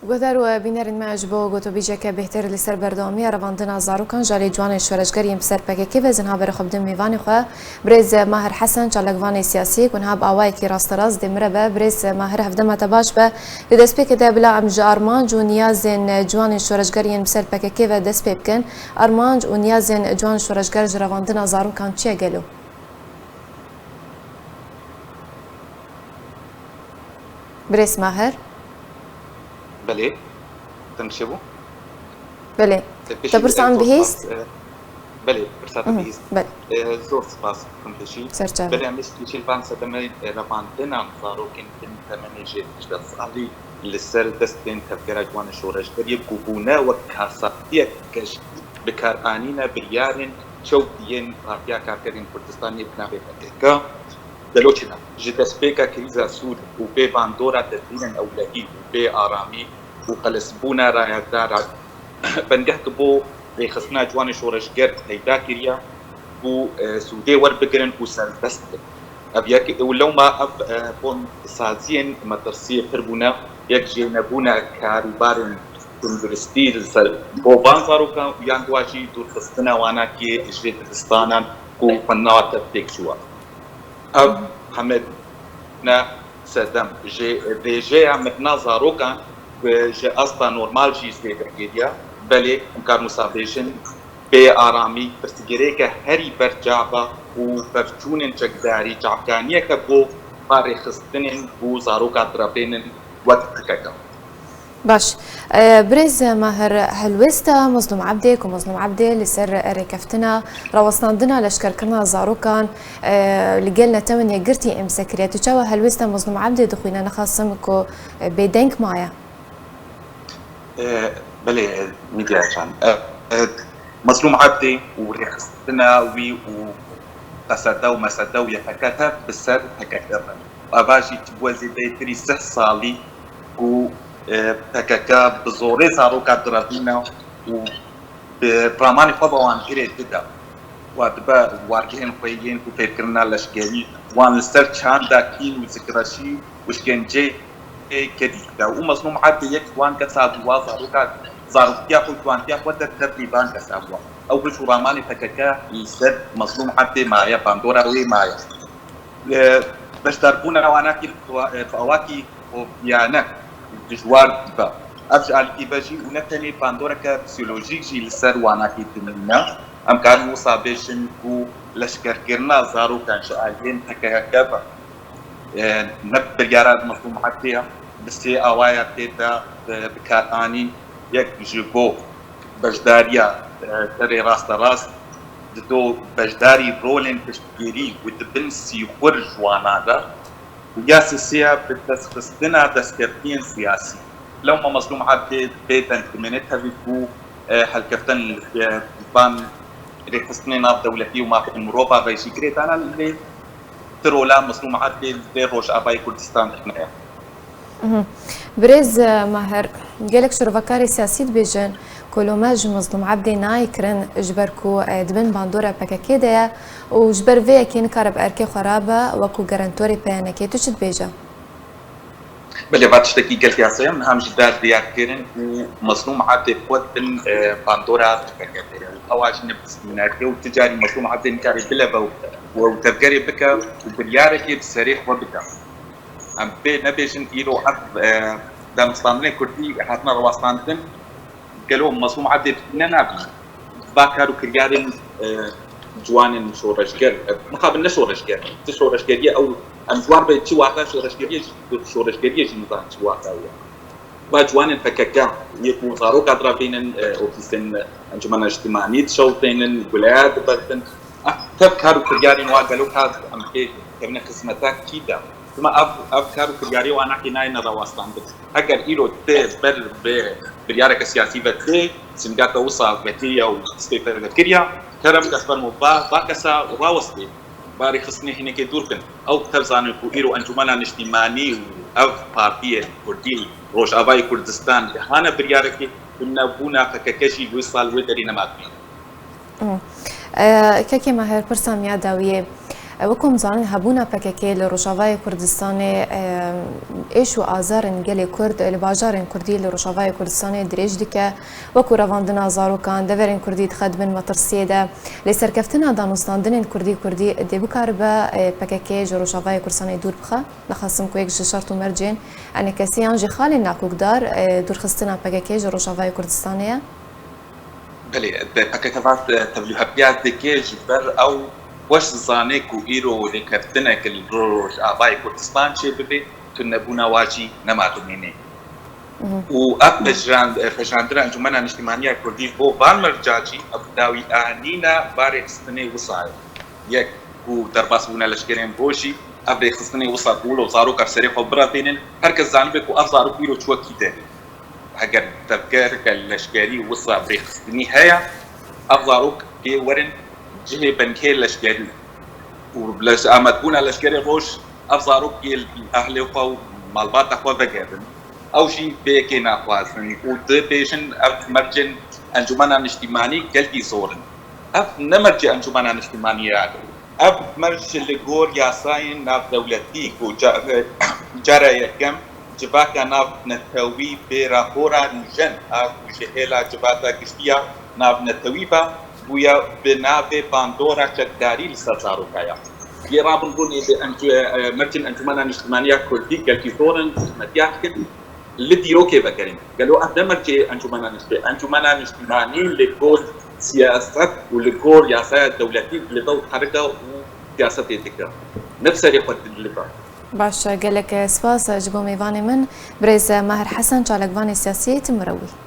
گوهدار و بینرین معج با گوتو بیجه که بهتر لسر بردامی رواندن زاروکان جالی جوان شورشگری بسر پککی و زنها بر خبدن میوانی خواه برز ماهر حسن چالگوان سیاسی کنها با آوای کی راست راست دمره به برز ماهر هفدم تباش به دست پک ده بلا امج آرمانج و نیازن جوان شورشگری بسر پککی و دست پکن آرمانج و نیازن جوان شورشگر رواندن زاروکان چیه گلو برز ماهر بله تنشبو بله تبرسان بهیست بله برسات بهیست بله زور سپاس کمپشی سرچه بله امیش کشیل بان سدمه رواندن زاروکن تمنیجی دست علی لسر دستین تفکر جوان شورشگری بوبونه و کاساتیه کش بکارانینا بریارن شوتین پارتیا کارکرین کردستانی بنابه که دلوچنا جدس بيكا كريزا سود وبي باندورا تدين أولادي وبي آرامي وقلسبونا رايا دارا بنجحت بو بخصنا جوان شورشجر هيدا كريا بو سودي وربقرن وسالبست أبيك ولو ما أب بون سازين مدرسية فربونا يكجي نبونا كاربارن تندرستي بو بانزارو كان ياندواجي دور خصنا وانا كي جريت دستانا كو فنات تكشوا أب حمد نا سدم جي عملنا زاروكان جي أصلا نورمال جي سيدرجيديا بلي مكار مسابيشن بي آرامي برتجريك هري برجعبا وبرجونن جقداري جعبكانية كبو باري خستنن بو زاروكا درابينن وقتكاكا باش برز ماهر هلوستا مظلوم عبدك ومظلوم عبدي لسر ركفتنا روصنا لشكر كرنا زاروكان لقلنا تمن يقرتي امسكريات وشاوى هلوستا مظلوم عبدي دخوينا نخاصمكو بيدنك معايا بلي ميديا كان مظلوم عبدي ورخصتنا وي وقصدا ومسدا ويتكتب بالسر هكذا واباجي تبوزي دايتري 6 صالي و تكاكا بزوري زاروكا درابينا وبراماني خبوان غير جدا وادبا وارجين خويين وفكرنا لشكالي وان السر كان داكين وذكرشي وشكن جي كديدا ومظلوم عبد يك وان كسابوا زاروكا وان ياخذ ترتيبان كسابوا اول شو راماني تكاكا السر مظلوم عبد معايا باندورا وي معايا باش دربونا وانا كي فواكي ويانا جوار با افجال ايباجي ونتني باندورا فسيولوجيك جي لسر وانا كي تمنا ام كان مصابيشن و لشكر كرنا زارو كان شاعين هكا نبر يارات مفهوم حتى بس اوايا تيتا بكاراني يك جيبو بجداريا تري راس دو بجداري رولين تشكيري ودبن سيخور جوانا ويا سياسية بتسخصنا دستكرتين سياسي لو ما مظلوم عبد بيتن كمينتها بيكو هالكفتن بان اللي خصني ناب دولتي وما في المروبا بيشي كريت انا اللي ترولا مظلوم عبد روش اباي كردستان احنا برز ماهر قالك شرفكاري سياسي بيجن كلوماج مظلوم عبدي نايكرن جبركو دبن باندورا بكاكيدا وجبر فيا كين كارب اركي خرابه وكو جارانتوري بيانكي تشد بيجا بلي باتشتكي قالت يا سيم هم جدار ديار كيرن ومظلوم عبدي قوت بن باندورا بكاكيدا اواج نفس مناكي وتجاري مظلوم عبدي نكاري بلا وتفكري بكا وبرياركي بسريح وبكا ام بي نبيشن ايرو حق دام اسلاندن كردي حتنا رواستاندن قالوا مصوم عبد ننابي باكارو كريارين جوان شورشجر مقابل شورشجر شورشجريه او انجوار بيتشي واقع شورشجريه جي نظام واقع وجوان فككا يكون صاروا قدره بين اوفيسن انجمن اجتماعي شوطين الولايات بدن تفكروا كريارين وقالوا هذا ام كي كنا قسمتك كده ثم افكار كرياري وانا حكينا ان رواستان اگر ايرو تي بريارك السياسي بتي سنجاتا وصا بتي او ستيفر كريا كرم كسبر مبا باكسا وراوستي باري خصني هنا كدوركن او تلزانو ايرو انجمنا اجتماعي او بارتي كردي روش اباي كردستان هانا بريارك كنا بونا فككشي وصل ودرينا ماكي كاكي ماهر برسام يا داويه وكم زانين هبونا بككي لروشافاي كردستاني ايش وآزارن جالي كرد لباجارن كردي لروشافاي كردستاني دريج دكا وكو رافاندنا زارو كان دفرن كردي تخدمن مترسيدا لسركفتنا دانوستاندن كردي دي بكاربا بككي روشافاي كردستاني دور بخا لخاصم كويك شرط مرجين أنا كسيان جي خالي ناكوك دار دور خستنا بككي روشافاي كردستانية بله بكتبات تبليها بيات دكيج بر أو وش زانك وإيرو لكرتنك الروش آباي كردستان شيء ببي تنبونا واجي نماتونيني وأب فجراندرا أنجمنا الاجتماعية كردي بو بالمرجاجي أبداوي آنينا بارك سنة وصاي يك ودرباسونا لشكرين بوشي أبدي خصني وصل بولو زارو كفسري خبراتين هركز زانبك وأفزارو بيرو شو كده هجر تذكر كاللشكري وصل أبدي خصني هيا أفزاروك كي ورن جهة بنكي لشكري وبلاش أمدبونا لشكري روش أفزاروك كي الأهل وقو مالبات أخوة ذكرن أو شيء بيكي ناقوازن ود بيشن أف مرجن أنجمنا الاجتماعي كالتي صورن أف نمرج أنجمنا الاجتماعي أب مرج لغور ياساين ناف دولتي كو جارة يكم جباكا ناف نتوي برابورا نجن أف جهلا جباتا كشتيا ناف نتوي با ويا بنافي باندورا شكداري لسازارو كايا يرابن بوني مرجن أنجمنا الاجتماعي كردي كالتي صورن متياحكن اللي ديروكي بكرين قالوا أهدمرج أنجمنا الاجتماعي لغور سياسات ولكور ياسات دولتي لضوء حركة وسياسة تكرار نفس ريقة اللقاء باش قالك سباس جبو ميفاني من بريز ماهر حسن شالقواني سياسية مروي